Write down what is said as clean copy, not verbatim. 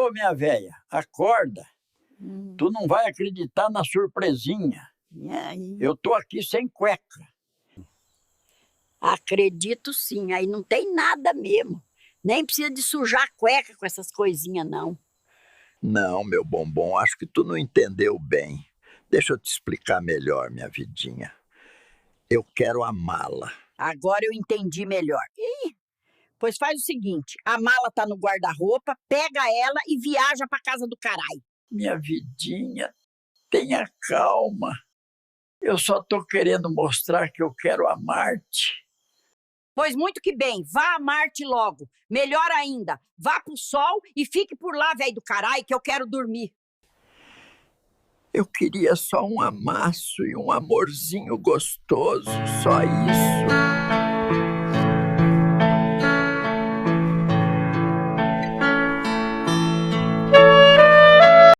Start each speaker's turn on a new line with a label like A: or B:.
A: Ô, minha véia, acorda.
B: Hum.
A: Tu não vai acreditar na surpresinha.
B: E aí?
A: Eu tô aqui sem cueca.
B: Acredito sim, aí não tem nada mesmo. Nem precisa de sujar a cueca com essas coisinhas, não.
A: Não, meu bombom, acho que tu não entendeu bem. Deixa eu te explicar melhor, minha vidinha. Eu quero a mala.
B: Agora eu entendi melhor. Ih, pois faz o seguinte, a mala tá no guarda-roupa, pega ela e viaja pra casa do caralho.
A: Minha vidinha, tenha calma. Eu só tô querendo mostrar que eu quero a Marte.
B: Pois muito que bem, vá a Marte logo. Melhor ainda, vá pro sol e fique por lá, velho do caralho, que eu quero dormir.
A: Eu queria só um amasso e um amorzinho gostoso, só isso.